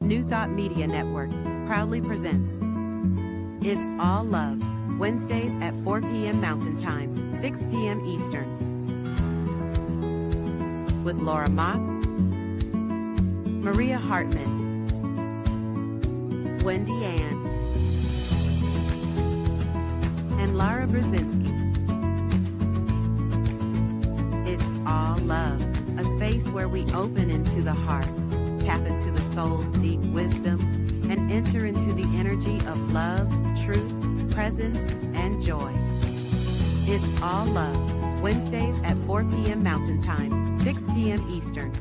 New Thought Media Network proudly presents It's All Love, Wednesdays at 4 p.m. Mountain Time, 6 p.m. Eastern, with Laura Mock, Maria Hartman, Wendy Ann, and Lara Brzezinski. It's All Love, a space where we open into the heart, tap into the soul's deep wisdom, and enter into the energy of love, truth, presence, and joy. It's All Love, Wednesdays at 4 p.m. Mountain Time, 6 p.m. Eastern.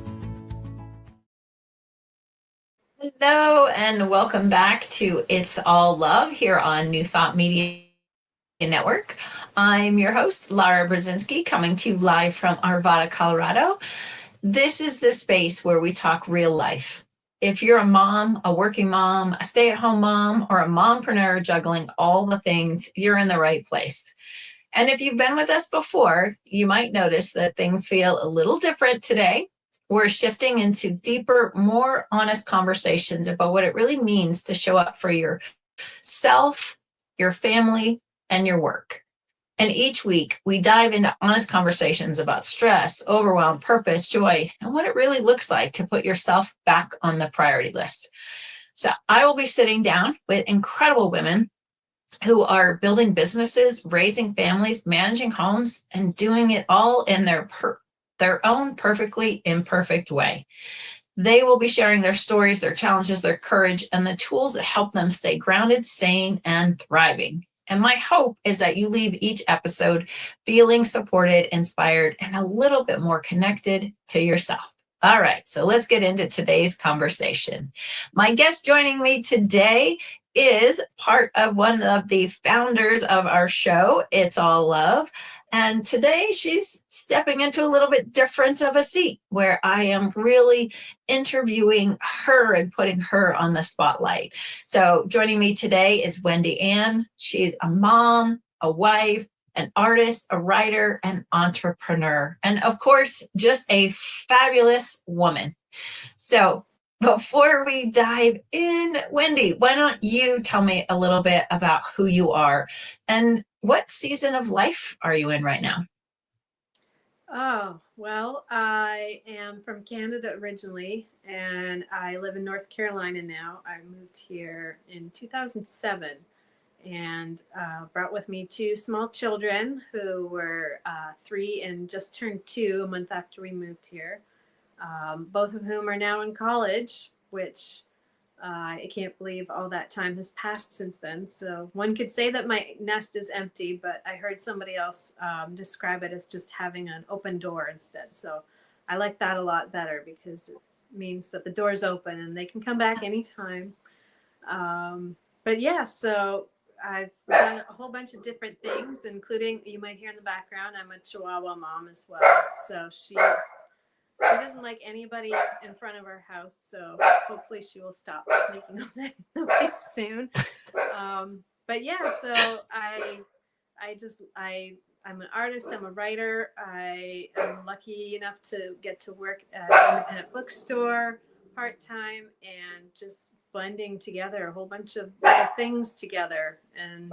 Hello, and welcome back to It's All Love here on New Thought Media Network. I'm your host, Lara Brzezinski, coming to you live from Arvada, Colorado. This is the space where we talk real life. If you're a mom, a working mom, a stay-at-home mom, or a mompreneur juggling all the things, you're in the right place. And if you've been with us before, you might notice that things feel a little different today. We're shifting into deeper, more honest conversations about what it really means to show up for yourself, your family, and your work. And each week, we dive into honest conversations about stress, overwhelm, purpose, joy, and what it really looks like to put yourself back on the priority list. So I will be sitting down with incredible women who are building businesses, raising families, managing homes, and doing it all in their own perfectly imperfect way. They will be sharing their stories, their challenges, their courage, and the tools that help them stay grounded, sane, and thriving. And my hope is that you leave each episode feeling supported, inspired, and a little bit more connected to yourself. All right, so let's get into today's conversation. My guest joining me today is part of one of the founders of our show, It's All Love. And today she's stepping into a little bit different of a seat where I am really interviewing her and putting her on the spotlight. So joining me today is Wendy Ann. She's a mom, a wife, an artist, a writer, and entrepreneur. And of course, just a fabulous woman. So before we dive in, Wendy, why don't you tell me a little bit about who you are and what season of life are you in right now? Oh, well, I am from Canada originally, and I live in North Carolina now. I moved here in 2007 and brought with me two small children who were 3 and just turned 2 a month after we moved here. Both of whom are now in college, which I can't believe all that time has passed since then. So one could say that my nest is empty, but I heard somebody else describe it as just having an open door instead. So I like that a lot better because it means that the door's open and they can come back anytime. But yeah, so I've done a whole bunch of different things, including, you might hear in the background, I'm a Chihuahua mom as well. So she doesn't like anybody in front of her house, so hopefully she will stop making all that noise soon. But yeah, so I'm an artist, I'm a writer. I am lucky enough to get to work at an independent bookstore part-time and just blending together a whole bunch of little things together and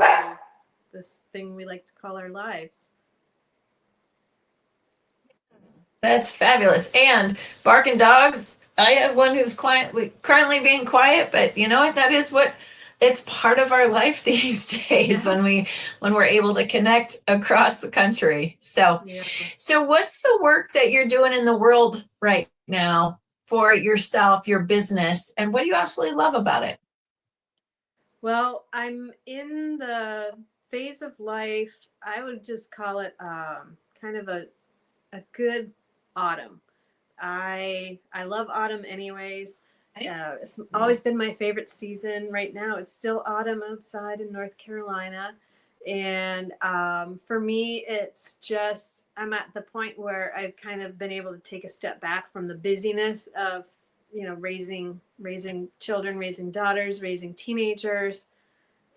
this thing we like to call our lives. That's fabulous. And barking dogs, I have one who's currently being quiet, but you know what? That is what it's part of our life these days when we're able to connect across the country. So, So what's the work that you're doing in the world right now for yourself, your business, and what do you absolutely love about it? Well, I'm in the phase of life, I would just call it kind of a good autumn. I love autumn anyways. It's always been my favorite season. Right now, it's still autumn outside in North Carolina. And for me, it's just, I'm at the point where I've kind of been able to take a step back from the busyness of, raising children, raising daughters, raising teenagers,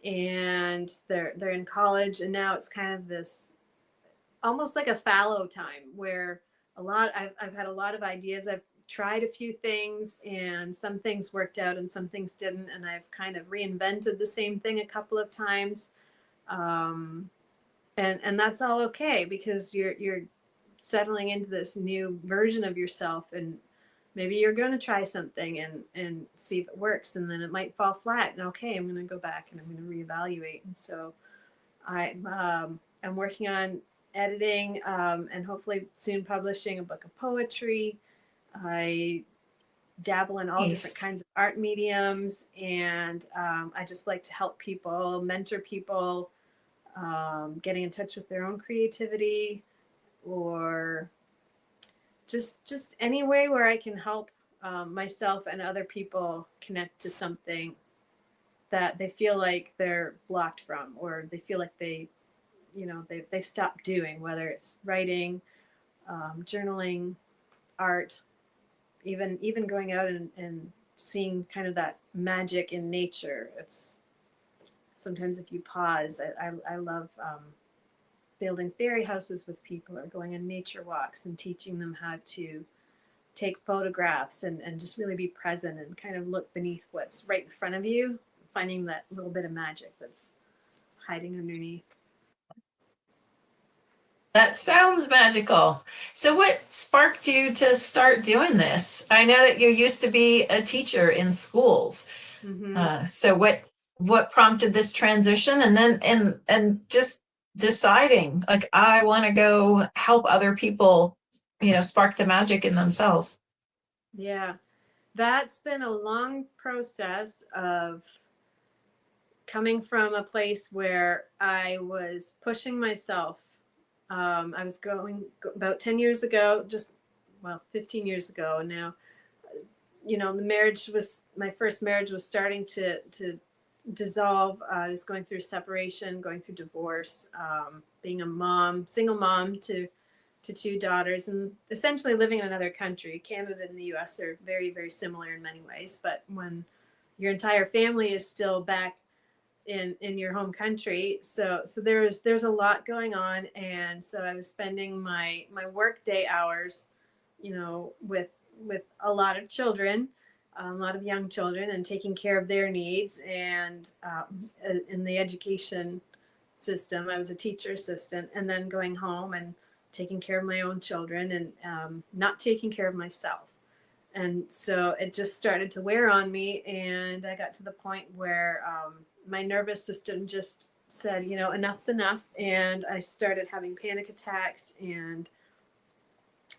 and they're in college. And now it's kind of this almost like a fallow time where I've had a lot of ideas I've tried a few things, and some things worked out and some things didn't. And I've kind of reinvented the same thing a couple of times. And that's all okay, because you're settling into this new version of yourself, and maybe you're going to try something and see if it works, and then it might fall flat, and okay, I'm going to go back and I'm going to reevaluate. And so I'm working on editing, and hopefully soon publishing a book of poetry. I dabble in all different Nice. kinds of art mediums, and I just like to help people, mentor people, getting in touch with their own creativity, or just any way where I can help myself and other people connect to something that they feel like they're blocked from, or they feel like they've stopped doing, whether it's writing, journaling, art, even going out and seeing kind of that magic in nature. It's sometimes, if you pause, I love building fairy houses with people, or going on nature walks and teaching them how to take photographs and just really be present and kind of look beneath what's right in front of you, finding that little bit of magic that's hiding underneath. That sounds magical. So what sparked you to start doing this? I know that you used to be a teacher in schools. Mm-hmm. So what prompted this transition, and then and just deciding, like, I want to go help other people, spark the magic in themselves? Yeah, that's been a long process of coming from a place where I was pushing myself. I was going about 10 years ago, 15 years ago now. My first marriage was starting to dissolve. I was going through separation, going through divorce, being a mom, single mom to two daughters, and essentially living in another country. Canada and the US are very, very similar in many ways, but when your entire family is still back in your home country, so there's a lot going on. And so I was spending my work day hours, with a lot of children, a lot of young children, and taking care of their needs. And in the education system, I was a teacher assistant, and then going home and taking care of my own children, and not taking care of myself. And so it just started to wear on me, and I got to the point where my nervous system just said, enough's enough. And I started having panic attacks, and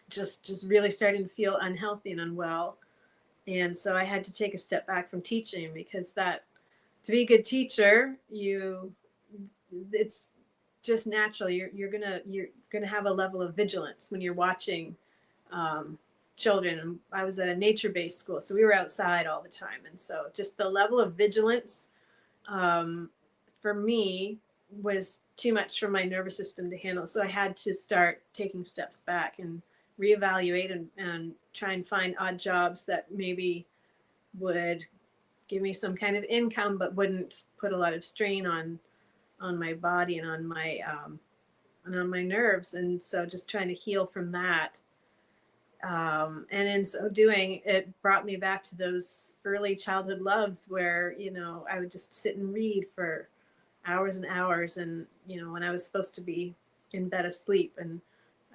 just really starting to feel unhealthy and unwell. And so I had to take a step back from teaching, because to be a good teacher, it's just natural. You're gonna have a level of vigilance when you're watching children. And I was at a nature-based school, so we were outside all the time, and so just the level of vigilance for me was too much for my nervous system to handle. So I had to start taking steps back and reevaluate, and try and find odd jobs that maybe would give me some kind of income, but wouldn't put a lot of strain on my body and on my nerves. And so just trying to heal from that. And in so doing, it brought me back to those early childhood loves where, I would just sit and read for hours and hours. And, when I was supposed to be in bed asleep, and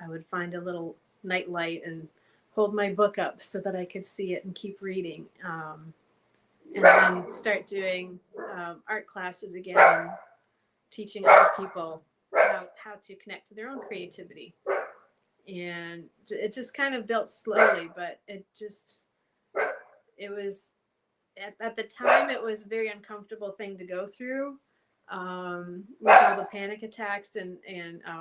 I would find a little night light and hold my book up so that I could see it and keep reading. And then start doing art classes again, and teaching other people how to connect to their own creativity. And it just kind of built slowly, but it was at the time, it was a very uncomfortable thing to go through, with all the panic attacks, and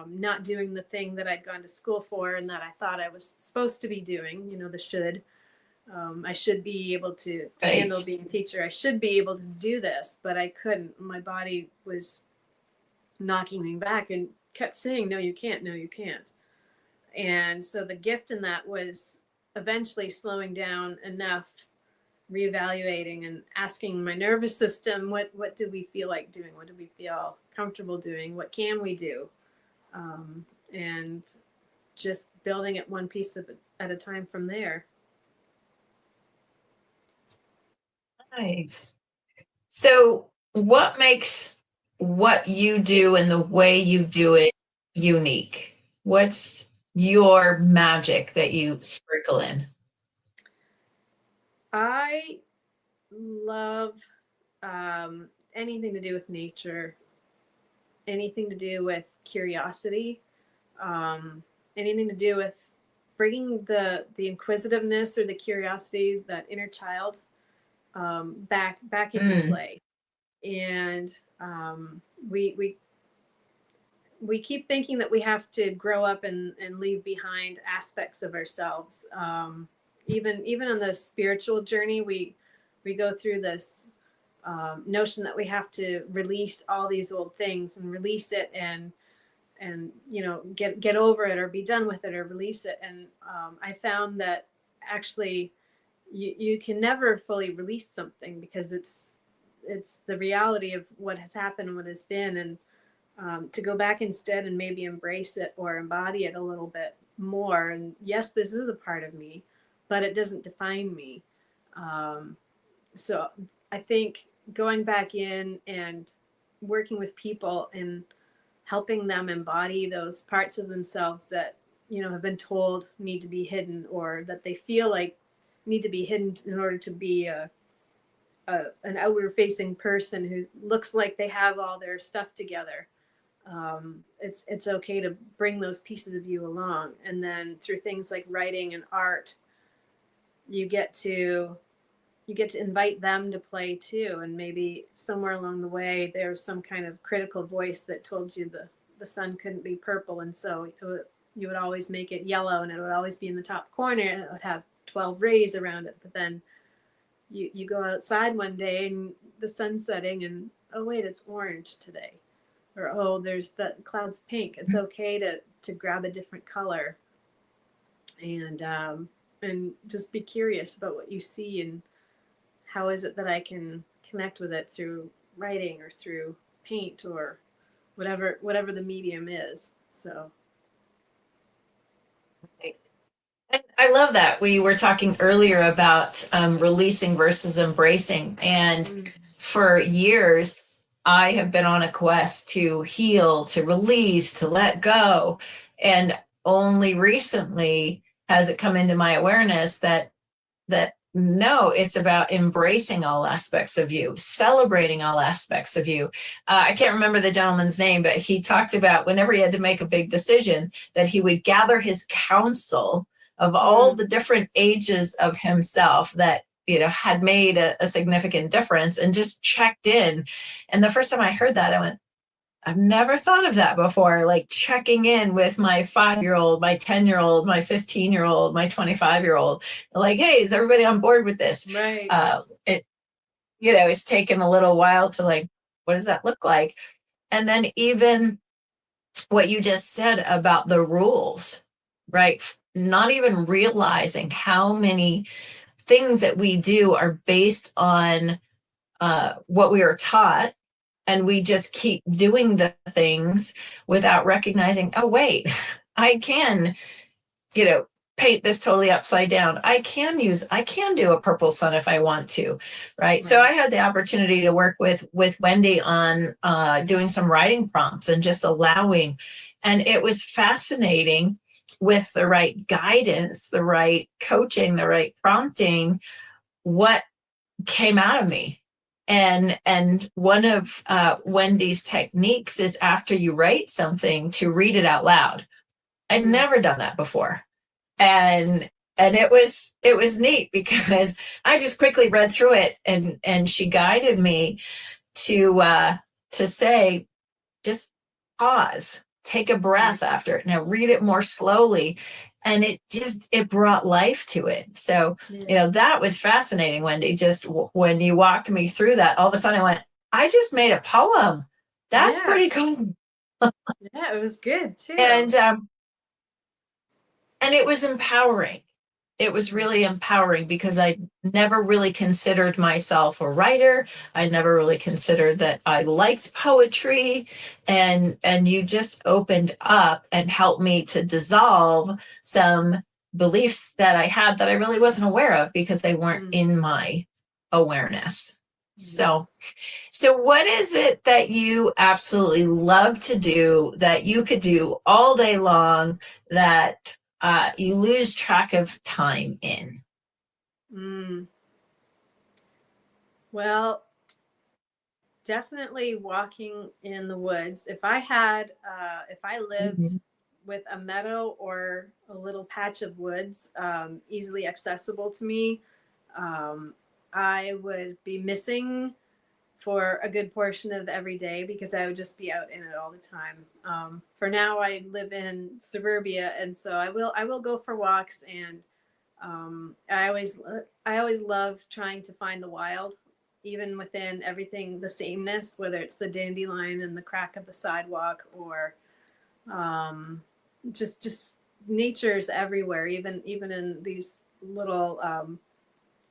not doing the thing that I'd gone to school for, and that I thought I was supposed to be doing, the should. I should be able to handle being a teacher. I should be able to do this, but I couldn't. My body was knocking me back and kept saying, no, you can't, no, you can't. And so the gift in that was eventually slowing down enough, reevaluating, and asking my nervous system, what do we feel like doing? What do we feel comfortable doing? What can we do? And just building it one piece at a time from there. Nice. So, what makes what you do and the way you do it unique? What's your magic that you sprinkle in? I love anything to do with nature, anything to do with curiosity, um, anything to do with bringing the inquisitiveness or the curiosity, that inner child, back into Mm, play. And we we we keep thinking that we have to grow up and leave behind aspects of ourselves. Even on the spiritual journey, we go through this notion that we have to release all these old things and release it, and get over it or be done with it or release it. And I found that actually you can never fully release something, because it's the reality of what has happened and what has been. And to go back instead and maybe embrace it or embody it a little bit more. And yes, this is a part of me, but it doesn't define me. Um, so I think going back in and working with people and helping them embody those parts of themselves that have been told need to be hidden, or that they feel like need to be hidden in order to be an outward facing person who looks like they have all their stuff together. It's okay to bring those pieces of you along, and then through things like writing and art, you get to invite them to play too. And maybe somewhere along the way there's some kind of critical voice that told you the sun couldn't be purple, and so you would always make it yellow, and it would always be in the top corner, and it would have 12 rays around it. But then you go outside one day and the sun's setting, and oh wait, it's orange today. Or oh, there's the cloud's pink. It's okay to grab a different color, and just be curious about what you see, and how is it that I can connect with it through writing or through paint or whatever the medium is. So and I love that. We were talking earlier about releasing versus embracing. And for years, I have been on a quest to heal, to release, to let go. And only recently has it come into my awareness that no, it's about embracing all aspects of you, celebrating all aspects of you. I can't remember the gentleman's name, but he talked about whenever he had to make a big decision, that he would gather his counsel of all the different ages of himself that had made a significant difference, and just checked in. And the first time I heard that, I went, I've never thought of that before, like checking in with my 5-year-old, my 10-year-old, my 15-year-old, my 25-year-old. Like, hey, is everybody on board with this? right. It's taken a little while to, like, what does that look like? And then even what you just said about the rules, right? Not even realizing how many things that we do are based on what we were taught, and we just keep doing the things without recognizing, oh wait, I can paint this totally upside down. I can do a purple sun if I want to, right? So I had the opportunity to work with Wendy on doing some writing prompts and just allowing, and it was fascinating, with the right guidance, the right coaching, the right prompting, what came out of me. And one of Wendy's techniques is, after you write something, to read it out loud. I'd never done that before. And it was neat, because I just quickly read through it, and she guided me to say, just pause, take a breath after it. Now read it more slowly. And it brought life to it. So, that was fascinating, Wendy. Just when you walked me through that, all of a sudden I went, I just made a poem. That's pretty cool. Yeah, it was good too. And it was empowering. It was really empowering, because I never really considered myself a writer. I never really considered that I liked poetry, and you just opened up and helped me to dissolve some beliefs that I had that I really wasn't aware of, because they weren't in my awareness. Yeah. So what is it that you absolutely love to do that you could do all day long that you lose track of time in? Mm. Well, definitely walking in the woods. If I lived Mhm. with a meadow or a little patch of woods easily accessible to me, um, I would be missing for a good portion of every day because I would just be out in it all the time. For now, I live in suburbia, and so I will go for walks, and I always love trying to find the wild, even within everything, the sameness, whether it's the dandelion and the crack of the sidewalk, or um, just nature's everywhere, even in these little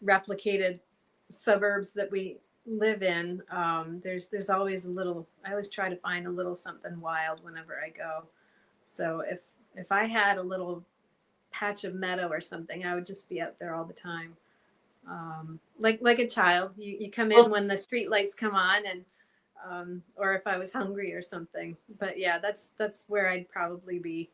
replicated suburbs that we live in. There's always a little. I always try to find a little something wild whenever I go. So if I had a little patch of meadow or something, I would just be out there all the time. Like a child, you come in Well, when the street lights come on, and or if I was hungry or something. But yeah, that's where I'd probably be.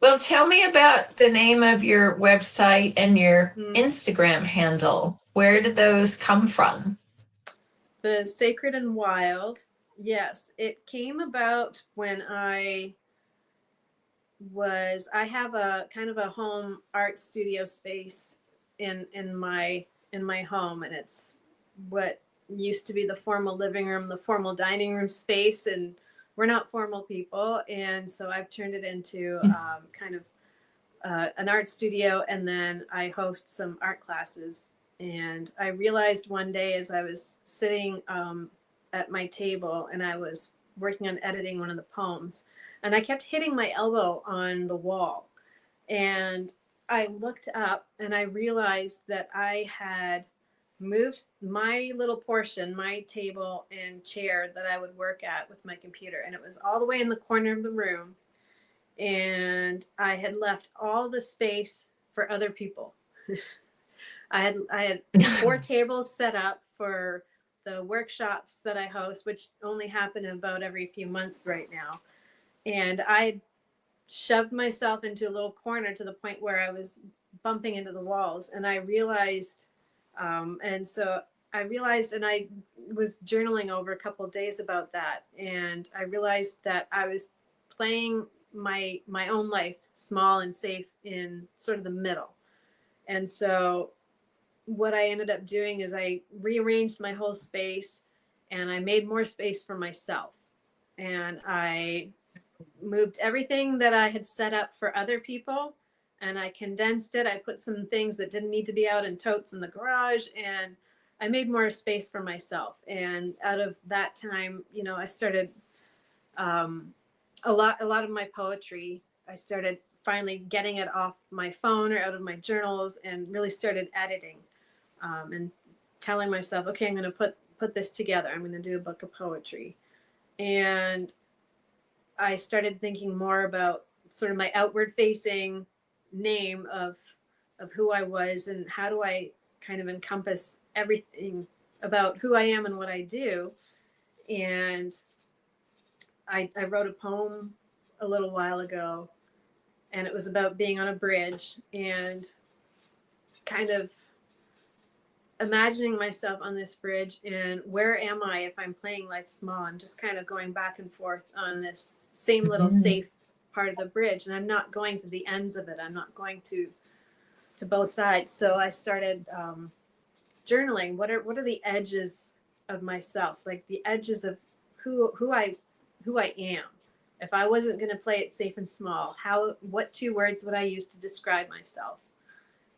well, tell me about the name of your website and your Mm. Instagram handle. Where did those come from? The Sacred and Wild. Yes, it came about when I have a kind of a home art studio space in my home, and it's what used to be the formal living room, the formal dining room space, and we're not formal people, and so I've turned it into kind of an art studio, and then I host some art classes. And I realized one day as I was sitting at my table and I was working on editing one of the poems, and I kept hitting my elbow on the wall. And I looked up and I realized that I had moved my little portion, my table and chair that I would work at with my computer, and it was all the way in the corner of the room, and I had left all the space for other people. I had four tables set up for the workshops that I host, which only happen about every few months right now. And I shoved myself into a little corner to the point where I was bumping into the walls. And I realized, and so I realized, and I was journaling over a couple of days about that. And I realized that I was playing my own life small and safe in sort of the middle. And so what I ended up doing is I rearranged my whole space and I made more space for myself. And I moved everything that I had set up for other people and I condensed it. I put some things that didn't need to be out in totes in the garage, and I made more space for myself. And out of that time, I started a lot of my poetry. I started finally getting it off my phone or out of my journals and really started editing, and telling myself, okay, I'm going to put this together. I'm going to do a book of poetry. And I started thinking more about sort of my outward facing name of who I was and how do I kind of encompass everything about who I am and what I do. And I wrote a poem a little while ago, and it was about being on a bridge and kind of imagining myself on this bridge and where am I if I'm playing life small. I'm just kind of going back and forth on this same little Mhm. safe part of the bridge, and I'm not going to the ends of it. I'm not going to both sides. So I started journaling. What are the edges of myself, like the edges of who I am? If I wasn't going to play it safe and small, what two words would I use to describe myself?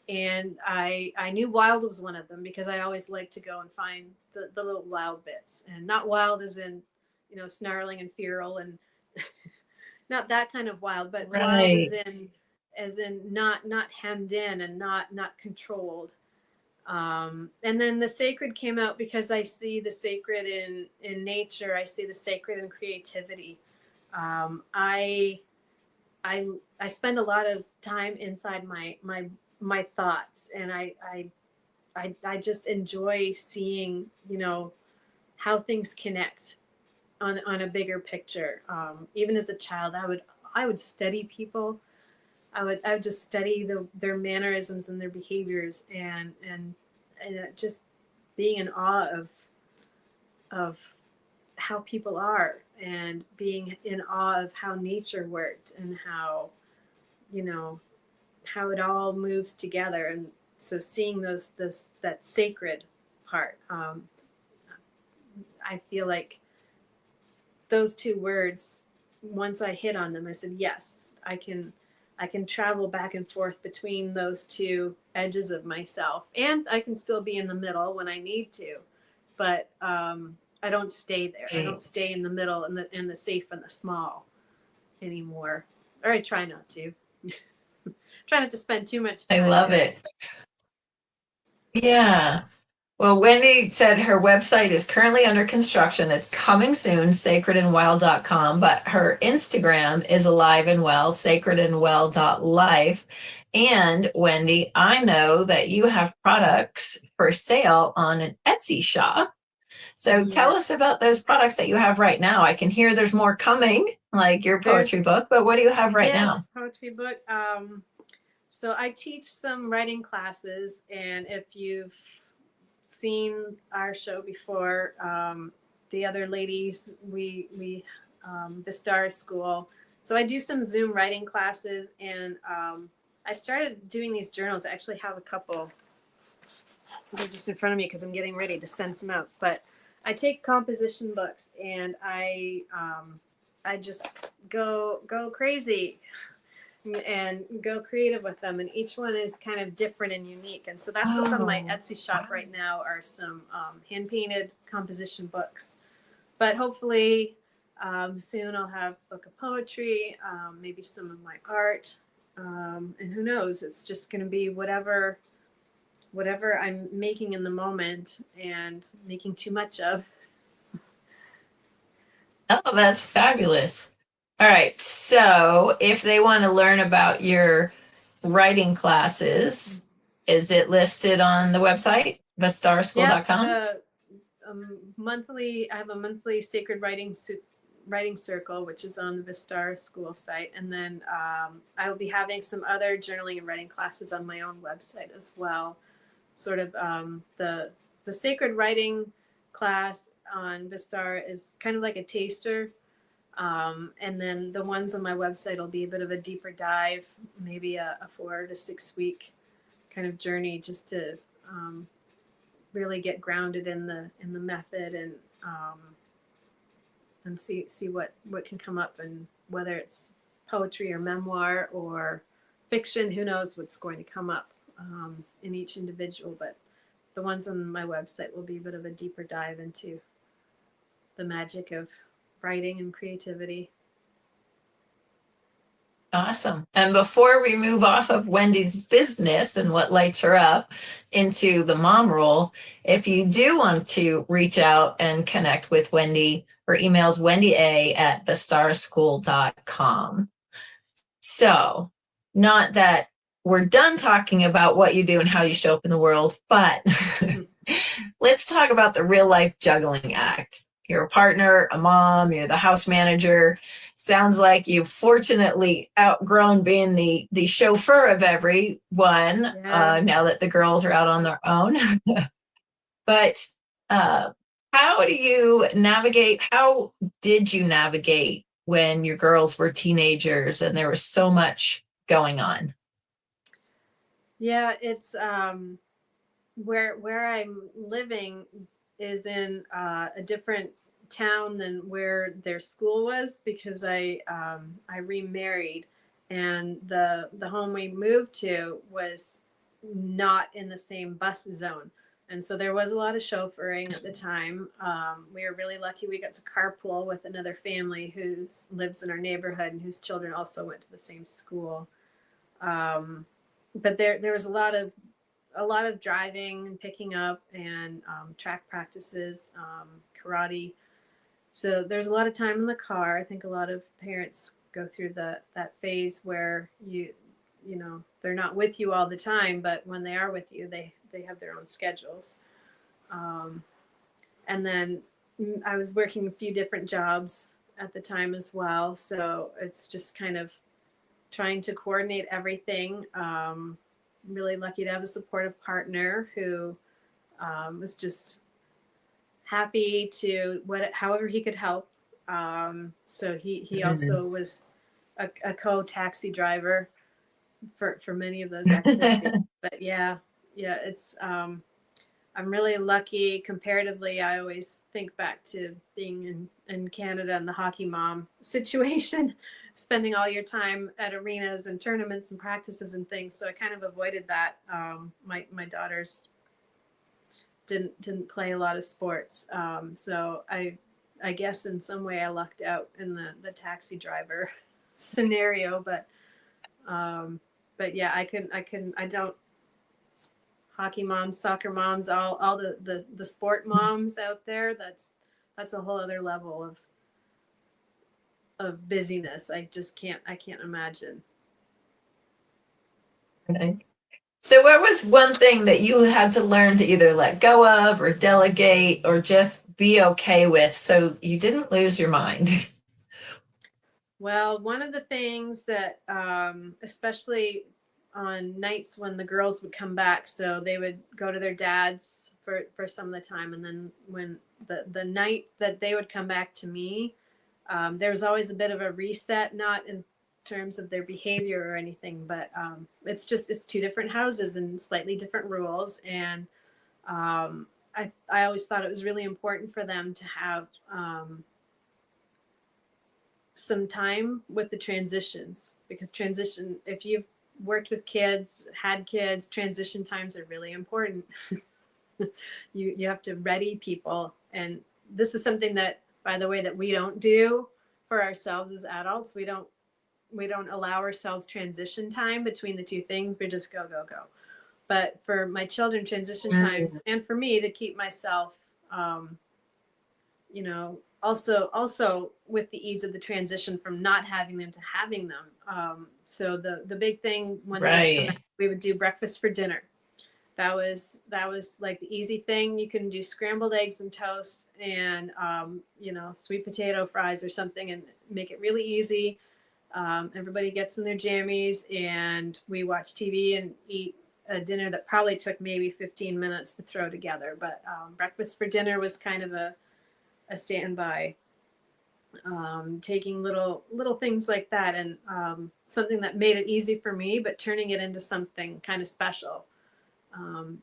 And I knew wild was one of them because I always like to go and find the little wild bits, and not wild as in snarling and feral and not that kind of wild, but wild Right. as in not hemmed in and not controlled. And then the sacred came out because I see the sacred in nature. I see the sacred in creativity. um, I I spend a lot of time inside my thoughts, and I I just enjoy seeing, how things connect on a bigger picture. Even as a child, I would study people. I would just study their mannerisms and their behaviors, and just being in awe of how people are, and being in awe of how nature worked, and how, you know how it all moves together. And so seeing that sacred part, I feel like those two words, once I hit on them, I said, yes, I can travel back and forth between those two edges of myself, and I can still be in the middle when I need to, but I don't stay there. I don't stay in the middle, and the safe and the small anymore, or I try not to. Try not to spend too much I time love there. it. Yeah. Well, Wendy said her website is currently under construction. It's coming soon, sacredandwell.com, but her Instagram is alive and well, sacredandwell.life. And Wendy, I know that you have products for sale on an Etsy shop. So tell us about those products that you have right now. I can hear there's more coming, like your poetry book, but what do you have right now? Yes, poetry book. So I teach some writing classes, and if you've seen our show before, the other ladies, we the Star School. So I do some Zoom writing classes, and I started doing these journals. I actually have a couple. They're just in front of me because I'm getting ready to send some out. But I take composition books, and I just go crazy and go creative with them, and each one is kind of different and unique. And so that's what's on my Etsy shop right now, are some hand painted composition books. But hopefully soon I'll have a book of poetry, maybe some of my art, and who knows, it's just going to be whatever I'm making in the moment and making too much of. Oh, that's fabulous. All right. So if they want to learn about your writing classes, is it listed on the website, thestarschool.com? Yeah, I have a monthly sacred writing circle, which is on the Vistar School site. And then I will be having some other journaling and writing classes on my own website as well. Sort of the sacred writing class on Vistar is kind of like a taster. And then the ones on my website will be a bit of a deeper dive, maybe a 4 to 6 week kind of journey, just to really get grounded in the method, and see what can come up, and whether it's poetry or memoir or fiction, who knows what's going to come up in each individual. But the ones on my website will be a bit of a deeper dive into the magic of writing and creativity. Awesome. And before we move off of Wendy's business and what lights her up into the mom role, if you do want to reach out and connect with Wendy, her email is wendya@thestarschool.com. So, not that we're done talking about what you do and how you show up in the world, but let's talk about the real life juggling act. You're a partner, a mom, you're the house manager. Sounds like you've fortunately outgrown being the chauffeur of everyone, now that the girls are out on their own. But how do you navigate? How did you navigate when your girls were teenagers and there was so much going on? Yeah, it's where I'm living is in a different town than where their school was, because I remarried, and the home we moved to was not in the same bus zone, and so there was a lot of chauffeuring at the time. We were really lucky we got to carpool with another family who lives in our neighborhood and whose children also went to the same school. But there was a lot of driving and picking up, and track practices, karate. So there's a lot of time in the car. I think a lot of parents go through that phase where you know they're not with you all the time, but when they are with you, they they have their own schedules. And then I was working a few different jobs at the time as well. So it's just kind of trying to coordinate everything. Really lucky to have a supportive partner who was just happy to however he could help. So he also was a co-taxi driver for many of those activities. But yeah, it's I'm really lucky comparatively. I always think back to being in Canada and the hockey mom situation, spending all your time at arenas and tournaments and practices and things. So I kind of avoided that. My daughters didn't play a lot of sports. So I guess in some way I lucked out in the taxi driver scenario, but yeah, I don't, hockey moms, soccer moms, all the sport moms out there. That's a whole other level of busyness. I can't imagine. Right. So what was one thing that you had to learn to either let go of or delegate or just be okay with so you didn't lose your mind? Well, one of the things that, especially on nights when the girls would come back, so they would go to their dads for some of the time. And then when the night that they would come back to me, there was always a bit of a reset, not in terms of their behavior or anything, but it's two different houses and slightly different rules. And I always thought it was really important for them to have some time with the transitions, because if you've worked with kids, had kids, transition times are really important. You have to ready people. And this is something that, by the way, that we don't do for ourselves as adults. We don't allow ourselves transition time between the two things. We just go. But for my children, transition times, and for me to keep myself, also with the ease of the transition from not having them to having them. So the big thing when they would come back, we would do breakfast for dinner. That was like the easy thing. You can do scrambled eggs and toast and sweet potato fries or something, and make it really easy. Everybody gets in their jammies and we watch TV and eat a dinner that probably took maybe 15 minutes to throw together. But breakfast for dinner was kind of a standby. Taking little things like that, and something that made it easy for me, but turning it into something kind of special.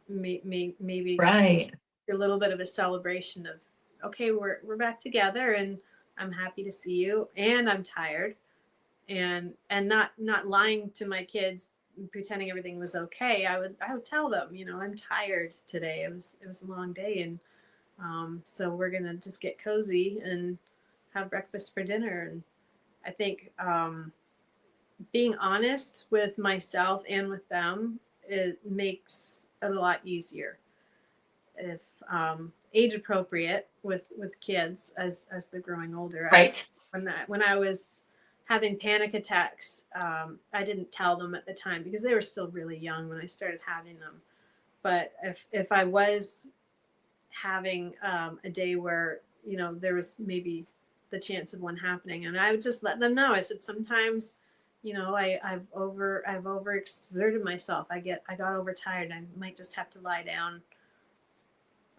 Maybe Right. a little bit of a celebration of, okay, we're back together, and I'm happy to see you, and I'm tired, and not lying to my kids, pretending everything was okay. I would tell them, I'm tired today. It was a long day, and so we're gonna just get cozy and have breakfast for dinner. And I think being honest with myself and with them, it makes it a lot easier. If age appropriate with kids as they're growing older. Right. When I was having panic attacks, I didn't tell them at the time because they were still really young when I started having them. But if I was having a day where there was maybe the chance of one happening, and I would just let them know. I said, sometimes I've overexerted myself. I got overtired. I might just have to lie down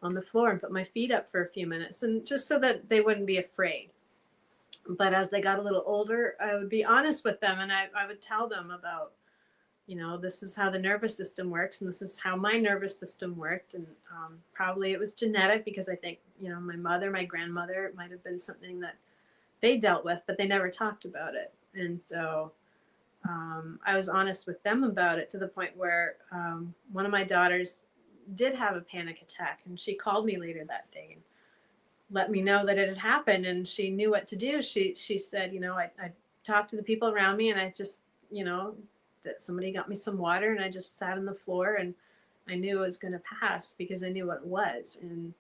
on the floor and put my feet up for a few minutes, and just so that they wouldn't be afraid. But as they got a little older, I would be honest with them, and I would tell them about, this is how the nervous system works, and this is how my nervous system worked. And probably it was genetic, because I think, my mother, my grandmother, it might have been something that they dealt with, but they never talked about it. And so I was honest with them about it, to the point where one of my daughters did have a panic attack, and she called me later that day and let me know that it had happened, and she knew what to do. She said, I talked to the people around me, and I just, that somebody got me some water, and I just sat on the floor, and I knew it was going to pass because I knew what it was. And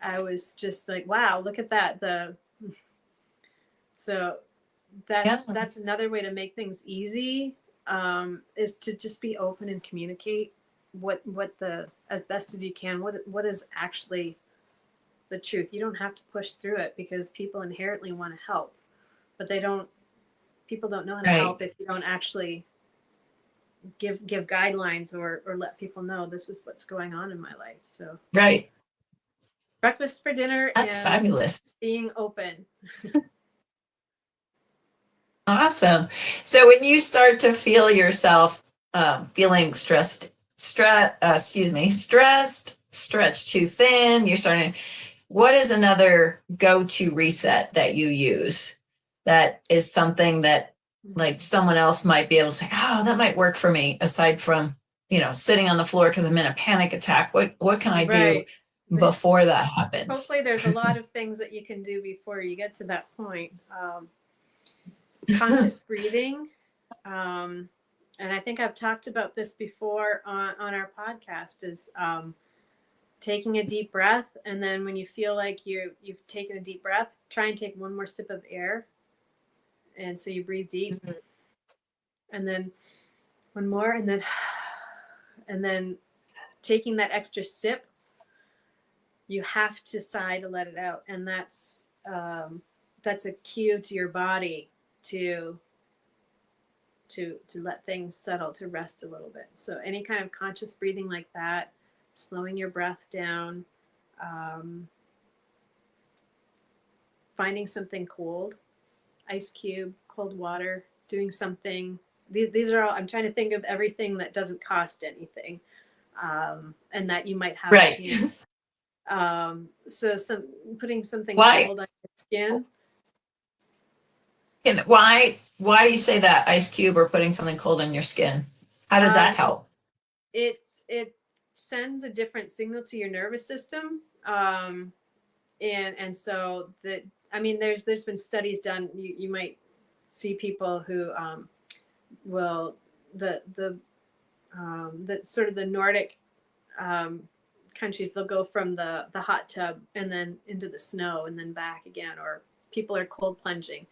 I was just like, wow, look at that. So that's another way to make things easy, is to just be open and communicate what the, as best as you can, what is actually the truth. You don't have to push through it because people inherently want to help, but people don't know how to Right. help if you don't actually give guidelines or let people know this is what's going on in my life. So Right. breakfast for dinner That's and fabulous. being open. Awesome. So when you start to feel yourself feeling stressed, stretched too thin, you're starting, what is another go-to reset that you use that is something that like someone else might be able to say, oh, that might work for me, aside from, sitting on the floor because I'm in a panic attack. What can I do Right. before that happens? Hopefully there's a lot of things that you can do before you get to that point. Conscious breathing. And I think I've talked about this before on our podcast, is taking a deep breath. And then when you feel like you've taken a deep breath, try and take one more sip of air. And so you breathe deep, and then one more, and then taking that extra sip, you have to sigh to let it out. And that's a cue to your body to let things settle, to rest a little bit. So any kind of conscious breathing like that, slowing your breath down, finding something cold, ice cube, cold water, doing something. These are all, I'm trying to think of everything that doesn't cost anything, and that you might have Right. at hand. So putting something Why? cold on your skin. And why do you say that, ice cube or putting something cold on your skin? How does that help? It sends a different signal to your nervous system, and so that, I mean, there's been studies done. You might see people who will the sort of the Nordic countries, they'll go from the hot tub and then into the snow and then back again, or people are cold plunging.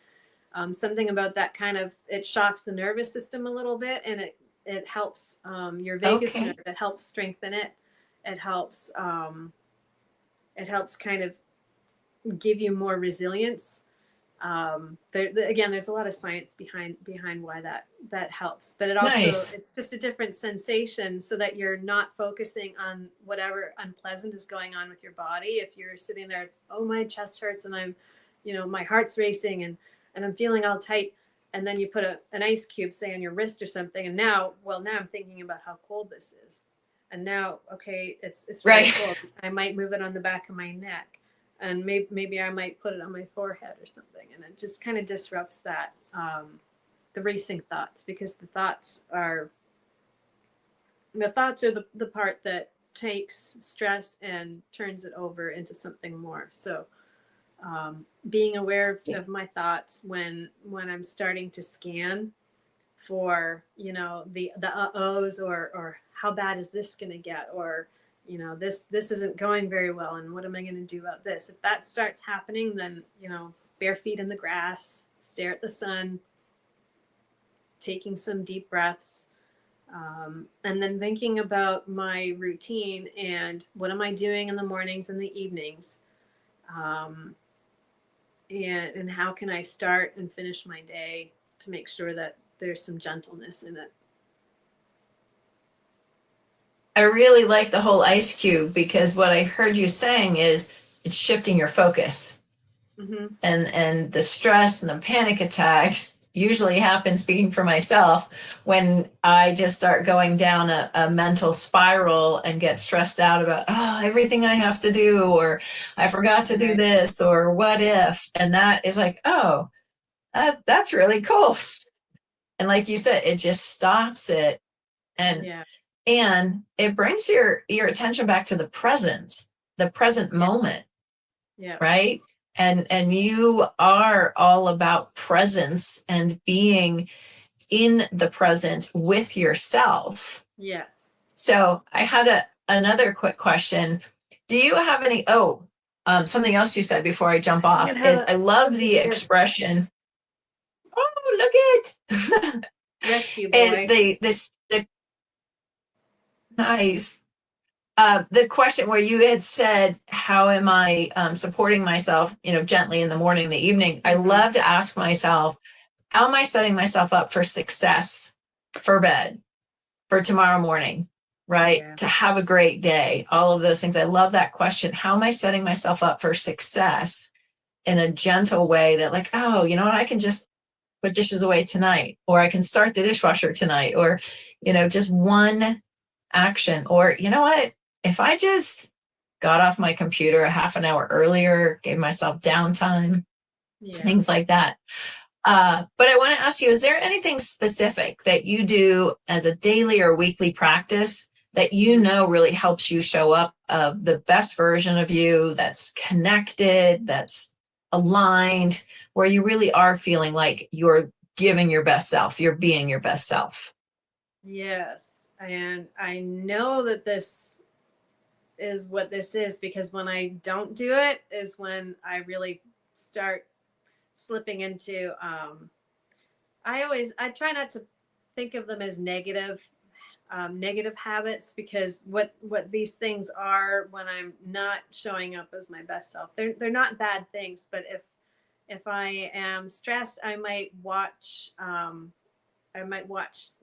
Something about that kind of, it shocks the nervous system a little bit, and it helps your vagus nerve. It helps strengthen it. It helps kind of give you more resilience. Again, there's a lot of science behind why that helps, but it also, it's just a different sensation, so that you're not focusing on whatever unpleasant is going on with your body. If you're sitting there, oh, my chest hurts and I'm, my heart's racing and I'm feeling all tight, and then you put an ice cube, say, on your wrist or something, and now I'm thinking about how cold this is, and now, okay, it's really cold. I might move it on the back of my neck, and maybe I might put it on my forehead or something, and it just kind of disrupts that, the racing thoughts, because the thoughts are the part that takes stress and turns it over into something more. So being aware of my thoughts when I'm starting to scan for, the uh-ohs, or how bad is this going to get, or this isn't going very well, and what am I going to do about this? If that starts happening, then bare feet in the grass, stare at the sun, taking some deep breaths, and then thinking about my routine and what am I doing in the mornings and the evenings, and how can I start and finish my day to make sure that there's some gentleness in it. I really like the whole ice cube, because what I heard you saying is it's shifting your focus. Mm-hmm. And the stress and the panic attacks usually happen, speaking for myself, when I just start going down a mental spiral and get stressed out about, everything I have to do, or I forgot to do this, or what if, and that is like, that's really cool. And like you said, it just stops it. And it brings your attention back to the present moment. Yeah. Right. And you are all about presence and being in the present with yourself. Yes. So I had another quick question. Do you have any, something else you said before I jump off is I love the expression, oh, look it. Rescue boy. Nice. The question where you had said, how am I supporting myself, gently in the morning, the evening? I love to ask myself, how am I setting myself up for success for bed, for tomorrow morning, right? Yeah. To have a great day, all of those things. I love that question. How am I setting myself up for success in a gentle way that, like, oh, you know what? I can just put dishes away tonight, or I can start the dishwasher tonight, or, just one action. Or, you know what? If I just got off my computer a half an hour earlier, gave myself downtime, Yeah. things like that. But I want to ask you, is there anything specific that you do as a daily or weekly practice that really helps you show up of the best version of you, that's connected, that's aligned, where you really are feeling like you're giving your best self, you're being your best self? Yes. And I know that this is what this is, because when I don't do it is when I really start slipping into I try not to think of them as negative habits, because what these things are when I'm not showing up as my best self, they're not bad things. But if I am stressed, I might watch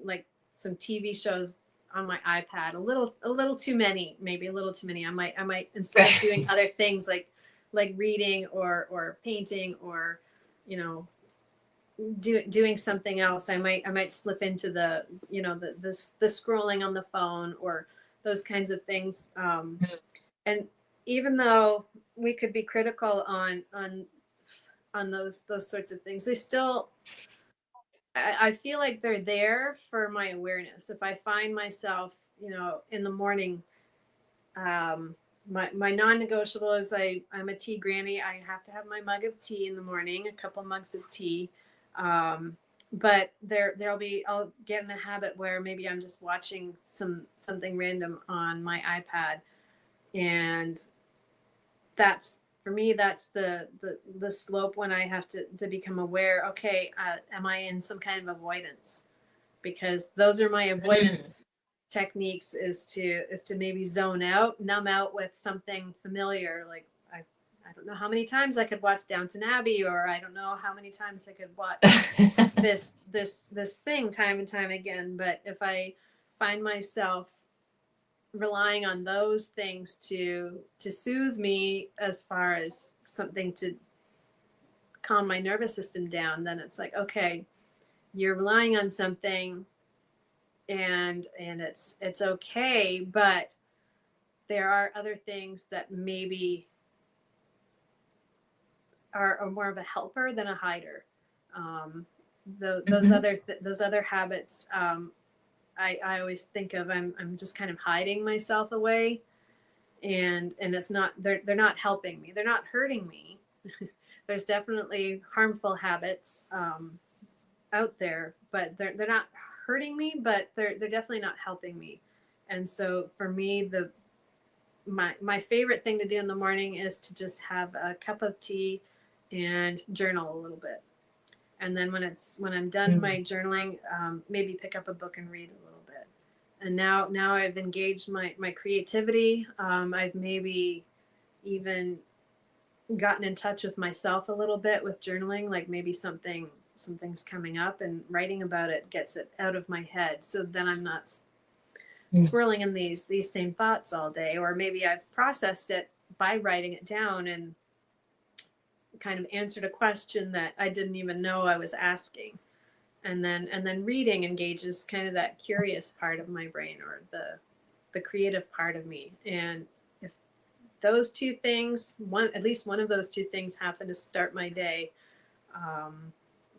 like some TV shows on my iPad, a little too many, maybe a little too many. I might instead of doing other things like reading or painting, or you know doing something else, I might slip into the scrolling on the phone, or those kinds of things. And even though we could be critical on those sorts of things, they still, I feel like they're there for my awareness. If I find myself, in the morning, my non-negotiable is I'm a tea granny. I have to have my mug of tea in the morning, a couple mugs of tea. But I'll get in a habit where maybe I'm just watching something random on my iPad, and that's, for me, that's the slope when I have to become aware. Okay, am I in some kind of avoidance? Because those are my avoidance techniques, is to maybe zone out, numb out with something familiar. Like I don't know how many times I could watch Downton Abbey, or I don't know how many times I could watch this thing time and time again. But if I find myself relying on those things to soothe me, as far as something to calm my nervous system down, then it's like, okay, you're relying on something, and it's okay, but there are other things that maybe are more of a helper than a hider. um, those other habits, I always think of, I'm just kind of hiding myself away, and it's not, they're not helping me, they're not hurting me. There's definitely harmful habits out there, but they're not hurting me, but they're definitely not helping me. And so for me, my favorite thing to do in the morning is to just have a cup of tea and journal a little bit. And then when I'm done my journaling, maybe pick up a book and read a little bit. And now I've engaged my creativity. I've maybe even gotten in touch with myself a little bit with journaling, like maybe something's coming up, and writing about it gets it out of my head, so then I'm not swirling in these same thoughts all day. Or maybe I've processed it by writing it down, and kind of answered a question that I didn't even know I was asking. And then reading engages kind of that curious part of my brain, or the creative part of me. And if those two things, at least one of those two things, happen to start my day,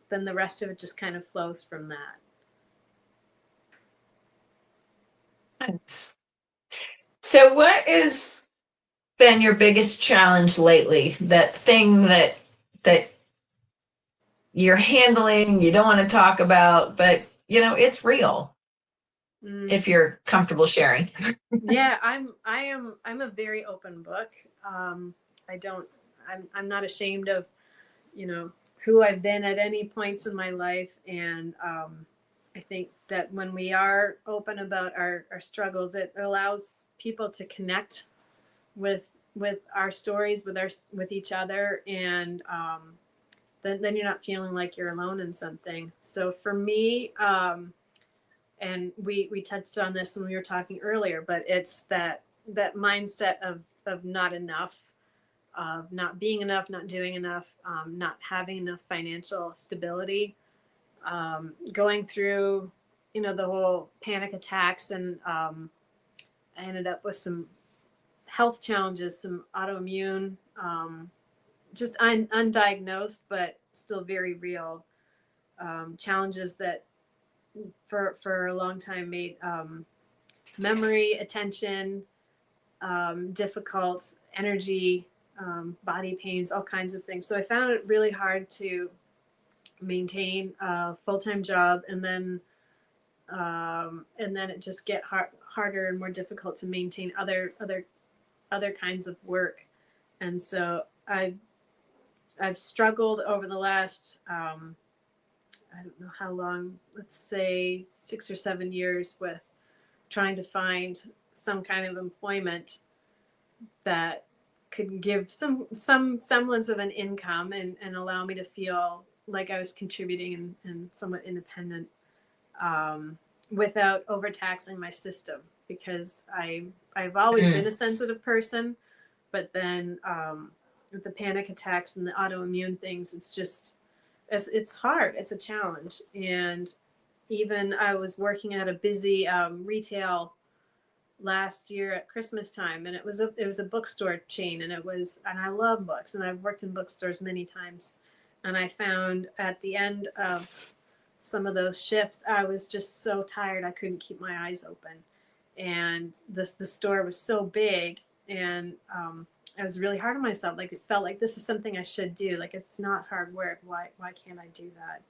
then the rest of it just kind of flows from that. Thanks. So what has been your biggest challenge lately? That thing that you're handling, you don't want to talk about, but it's real, if you're comfortable sharing. Yeah, I'm a very open book. I don't I'm not ashamed of, who I've been at any points in my life. And I think that when we are open about our struggles, it allows people to connect with our stories, with each other, and then you're not feeling like you're alone in something. So for me, and we touched on this when we were talking earlier, but it's that mindset of not enough, of not being enough, not doing enough, not having enough financial stability, going through, the whole panic attacks, and I ended up with some health challenges, some autoimmune, just undiagnosed, but still very real challenges that for a long time made memory, attention, difficult, energy, body pains, all kinds of things. So I found it really hard to maintain a full-time job, and then it just get harder and more difficult to maintain other kinds of work. And so I've struggled over the last I don't know how long, let's say 6 or 7 years, with trying to find some kind of employment that could give some semblance of an income, and allow me to feel like I was contributing and somewhat independent, without overtaxing my system, because I've always been a sensitive person, but then with the panic attacks and the autoimmune things, it's hard. It's a challenge. And even I was working at a busy retail last year at Christmas time, and it was a bookstore chain, and I love books, and I've worked in bookstores many times, and I found at the end of some of those shifts, I was just so tired I couldn't keep my eyes open, and the store was so big, and I was really hard on myself. Like, it felt like this is something I should do. Like, it's not hard work. Why can't I do that?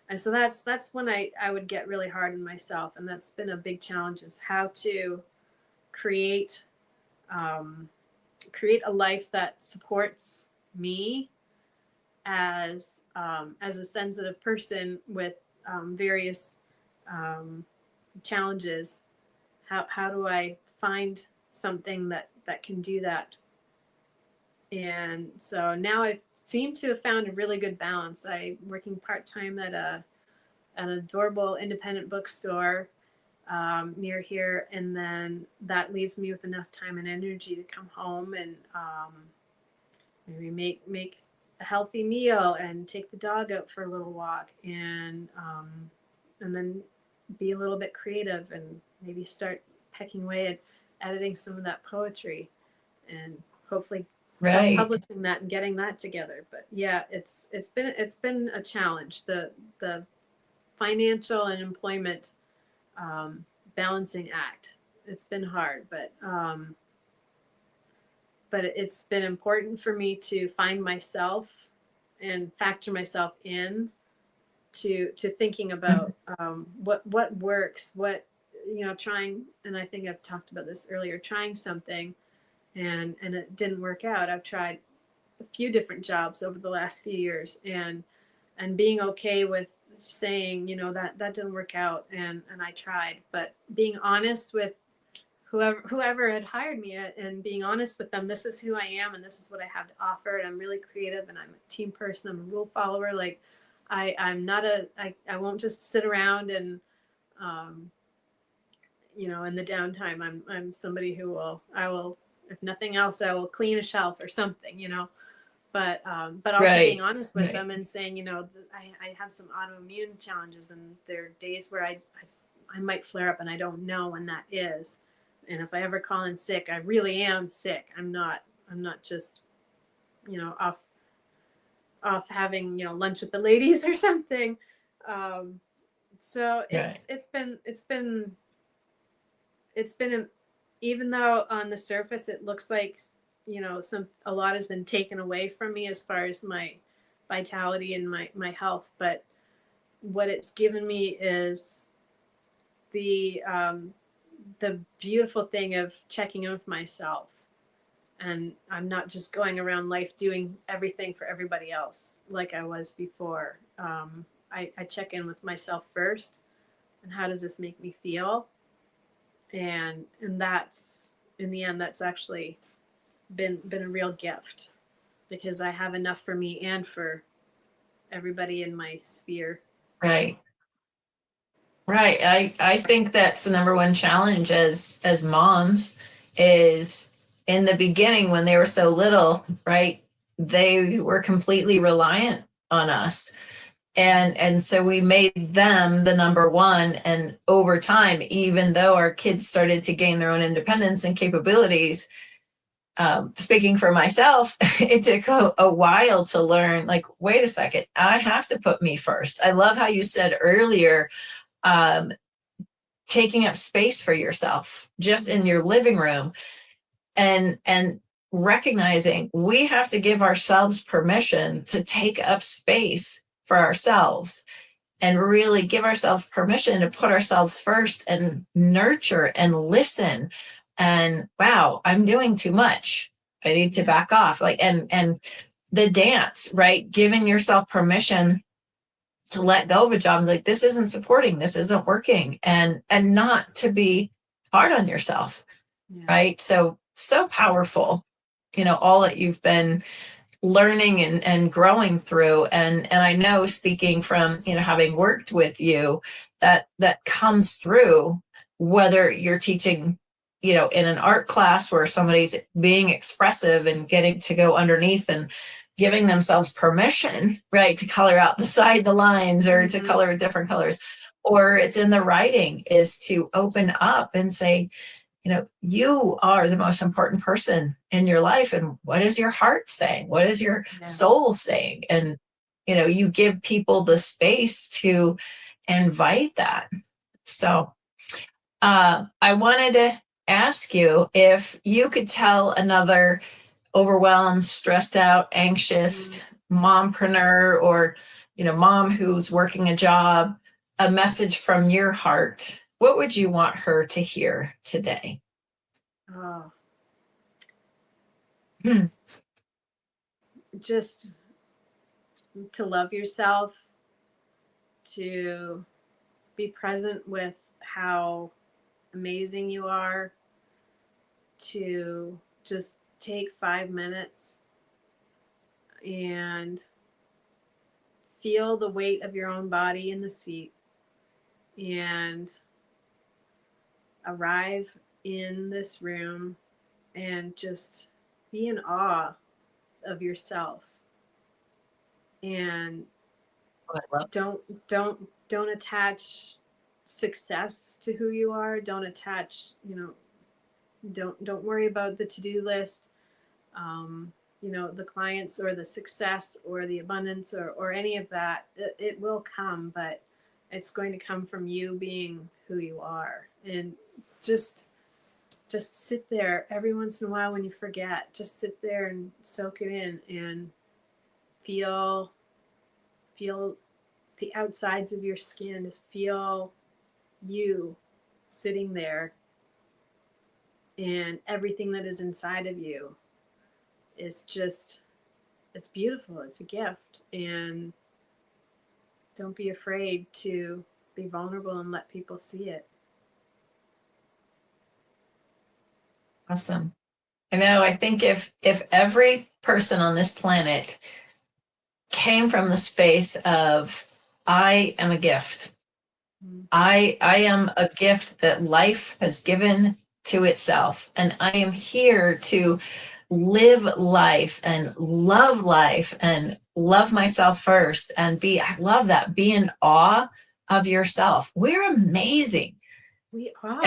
And so that's when I would get really hard on myself, and that's been a big challenge, is how to create a life that supports me as a sensitive person with various challenges. How do I find something that can do that? And so now I seem to have found a really good balance. I'm working part-time at an adorable independent bookstore near here, and then that leaves me with enough time and energy to come home and maybe make a healthy meal and take the dog out for a little walk, and then be a little bit creative, and maybe start pecking away at editing some of that poetry, and hopefully self-publishing that and getting that together. But yeah, it's been a challenge, the financial and employment balancing act. It's been hard, but it's been important for me to find myself and factor myself in to thinking about what works, trying. And I think I've talked about this earlier, trying something and it didn't work out. I've tried a few different jobs over the last few years, and being okay with saying, that didn't work out, and I tried, but being honest with whoever had hired me, and being honest with them, this is who I am and this is what I have to offer, and I'm really creative, and I'm a team person, I'm a rule follower. Like, I'm not I won't just sit around and in the downtime, I'm somebody who I will, if nothing else, I will clean a shelf or something, but also being honest with them and saying, I have some autoimmune challenges, and there are days where I might flare up, and I don't know when that is. And if I ever call in sick, I really am sick. I'm not just, off having, lunch with the ladies or something. So it's been even though on the surface it looks like, a lot has been taken away from me as far as my vitality and my health, but what it's given me is the beautiful thing of checking in with myself, and I'm not just going around life doing everything for everybody else like I was before. I check in with myself first, and how does this make me feel? And that's, in the end, that's actually been a real gift, because I have enough for me and for everybody in my sphere. Right. Right. I think that's the number one challenge as moms is in the beginning when they were so little, right? They were completely reliant on us. And so we made them the number one. And over time, even though our kids started to gain their own independence and capabilities, speaking for myself, it took a while to learn, like, wait a second, I have to put me first. I love how you said earlier, um, taking up space for yourself just in your living room, and recognizing we have to give ourselves permission to take up space for ourselves and really give ourselves permission to put ourselves first and nurture and listen. And wow, I'm doing too much. I need to back off. Like, and the dance, right? Giving yourself permission to let go of a job, like, this isn't supporting, this isn't working, and not to be hard on yourself. Right. So powerful, all that you've been learning and growing through. And I know, speaking from, having worked with you, that comes through, whether you're teaching, in an art class where somebody's being expressive and getting to go underneath and giving themselves permission, right, to color out the lines or to color with different colors, or it's in the writing, is to open up and say, you are the most important person in your life. And what is your heart saying? What is your soul saying? And, you give people the space to invite that. So I wanted to ask you if you could tell another overwhelmed, stressed out, anxious mompreneur, or, mom who's working a job, a message from your heart. What would you want her to hear today? Oh, Hmm. just to love yourself, to be present with how amazing you are, to just take 5 minutes and feel the weight of your own body in the seat, and arrive in this room and just be in awe of yourself. And don't attach success to who you are. Don't attach, don't worry about the to-do list, the clients or the success or the abundance or any of that. It will come, but it's going to come from you being who you are. And just sit there every once in a while when you forget. Just sit there and soak it in and feel the outsides of your skin. Just feel you sitting there, and everything that is inside of you is just, it's beautiful. It's a gift. And don't be afraid to be vulnerable and let people see it. Awesome. I know. I think if every person on this planet came from the space of, I am a gift. I am a gift that life has given to itself, and I am here to live life and love myself first, and I love that, be in awe of yourself. We're amazing. We are.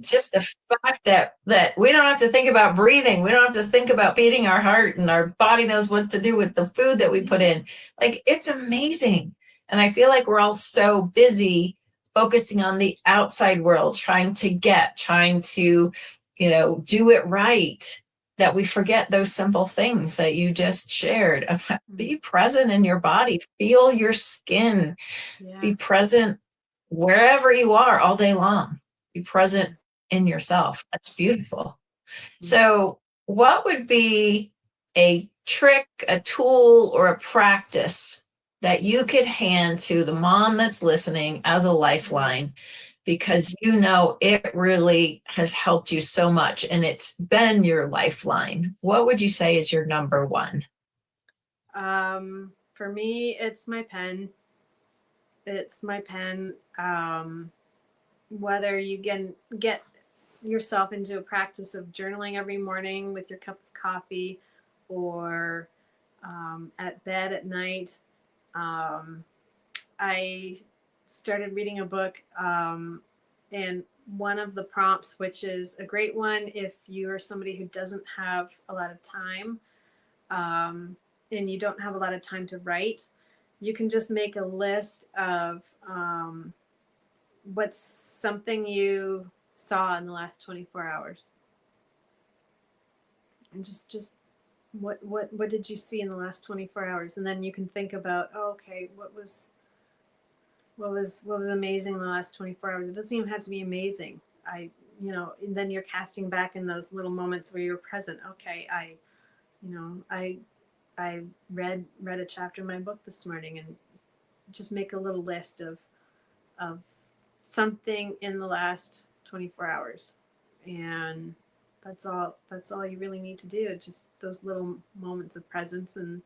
Just the fact that we don't have to think about breathing. We don't have to think about beating our heart, and our body knows what to do with the food that we put in. Like, it's amazing. And I feel like we're all so busy focusing on the outside world, trying to do it right, that we forget those simple things that you just shared. Be present in your body, feel your skin, be present wherever you are all day long. Be present in yourself. That's beautiful. So what would be a trick, a tool, or a practice that you could hand to the mom that's listening as a lifeline, because you know it really has helped you so much and it's been your lifeline, what would you say is your number one? For me, it's my pen. It's my pen. Whether you get yourself into a practice of journaling every morning with your cup of coffee, or at bed at night. I started reading a book, and one of the prompts, which is a great one if you are somebody who doesn't have a lot of time, and you don't have a lot of time to write, you can just make a list of what's something you saw in the last 24 hours. And just what did you see in the last 24 hours? And then you can think about, oh, okay, what was amazing in the last 24 hours. It doesn't even have to be amazing. And then you're casting back in those little moments where you're present. Okay, I read a chapter in my book this morning, and just make a little list of something in the last 24 hours. And that's all you really need to do. Just those little moments of presence. And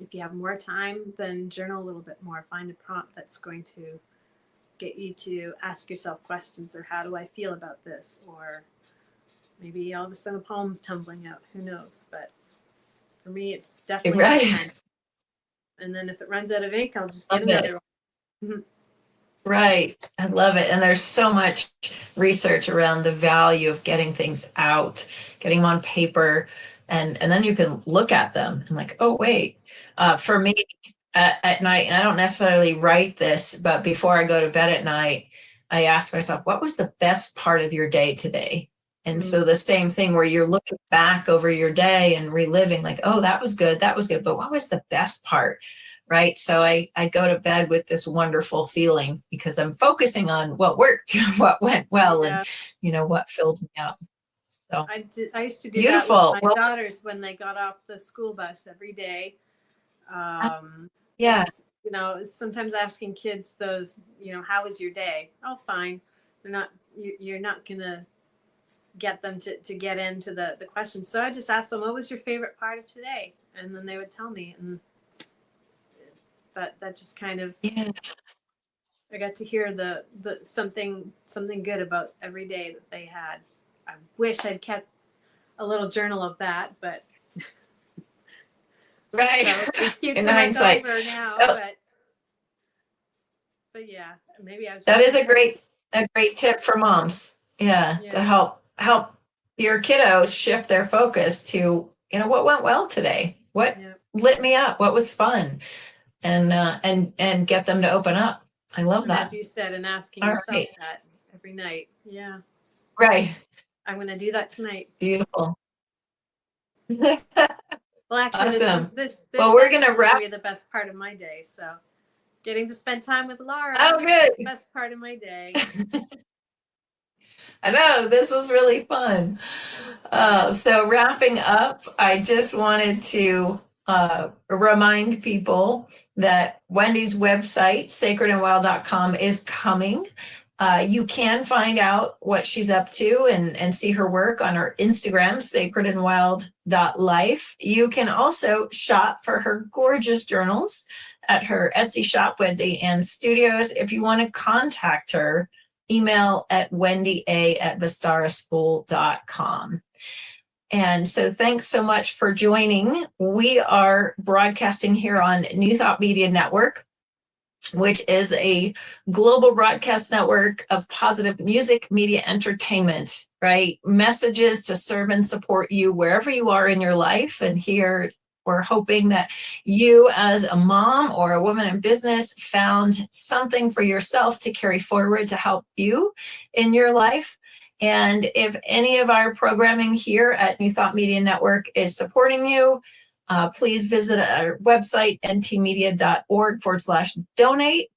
if you have more time, then journal a little bit more. Find a prompt that's going to get you to ask yourself questions, or how do I feel about this? Or maybe all of a sudden a poem's tumbling out. Who knows? But for me, it's definitely my pen. And then if it runs out of ink, I'll just get another one. Right. I love it. And there's so much research around the value of getting things out, getting them on paper, and then you can look at them and like, oh, wait. For me at night, and I don't necessarily write this, but before I go to bed at night, I ask myself, what was the best part of your day today? And so the same thing where you're looking back over your day and reliving like, oh, that was good. But what was the best part? Right. So I go to bed with this wonderful feeling because I'm focusing on what worked, what went well, and, what filled me up. So I used to do beautiful. that with my daughters when they got off the school bus every day. Yeah. Sometimes asking kids those, how was your day? Oh, fine. You're not going to get them to get into the question. So I just asked them, what was your favorite part of today? And then they would tell me. And that just kind of, I got to hear the something good about every day that they had. I wish I'd kept a little journal of that, but right. Cute In to hindsight. look over now, but yeah, maybe I was. That is a great tip for moms. Yeah. To help your kiddos shift their focus to, what went well today? What lit me up? What was fun? And get them to open up. I love that. As you said, and asking yourself that every night. Yeah. Right. I'm going to do that tonight. Beautiful. Well, actually, awesome. This we're going to wrap. Be the best part of my day. So getting to spend time with Laura. Oh, good. The best part of my day. I know, this was really fun. So wrapping up, I just wanted to remind people that Wendy's website, sacredandwild.com, is coming. You can find out what she's up to and see her work on her Instagram, sacredandwild.life. You can also shop for her gorgeous journals at her Etsy shop, Wendy Ann Studios. If you want to contact her, email at wendya@vistaraschool.com. And so thanks so much for joining. We are broadcasting here on New Thought Media Network, which is a global broadcast network of positive music, media, entertainment, right? Messages to serve and support you wherever you are in your life. And here we're hoping that you as a mom or a woman in business found something for yourself to carry forward to help you in your life. And if any of our programming here at New Thought Media Network is supporting you, please visit our website, ntmedia.org/donate.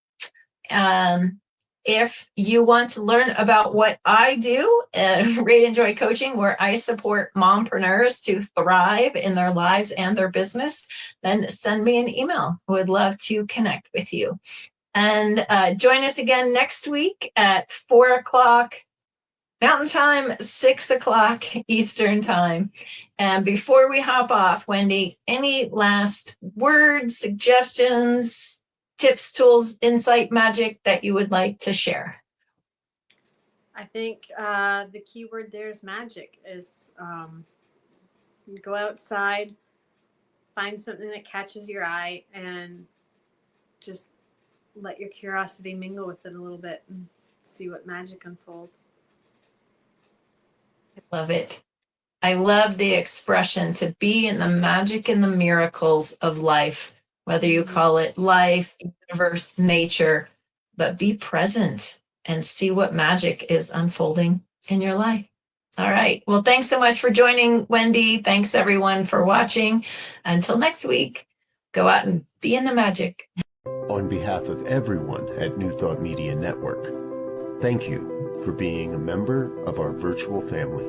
If you want to learn about what I do, Rate and Joy Coaching, where I support mompreneurs to thrive in their lives and their business, then send me an email. I would love to connect with you. And join us again next week at 4 o'clock Mountain Time, 6 o'clock Eastern Time. And before we hop off, Wendy, any last words, suggestions, tips, tools, insight, magic that you would like to share? I think the key word there is magic. Is go outside, find something that catches your eye, and just let your curiosity mingle with it a little bit and see what magic unfolds. I love it. I love the expression to be in the magic and the miracles of life, whether you call it life, universe, nature, but be present and see what magic is unfolding in your life. All right. Well, thanks so much for joining, Wendy. Thanks everyone for watching. Until next week, go out and be in the magic. On behalf of everyone at New Thought Media Network, thank you for being a member of our virtual family.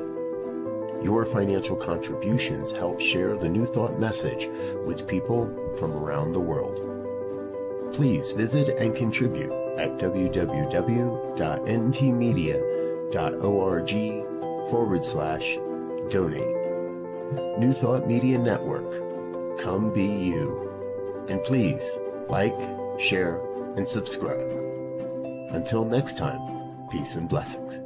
Your financial contributions help share the New Thought message with people from around the world. Please visit and contribute at www.ntmedia.org/donate. New Thought Media Network, come be you. And please like, share, and subscribe. Until next time, peace and blessings.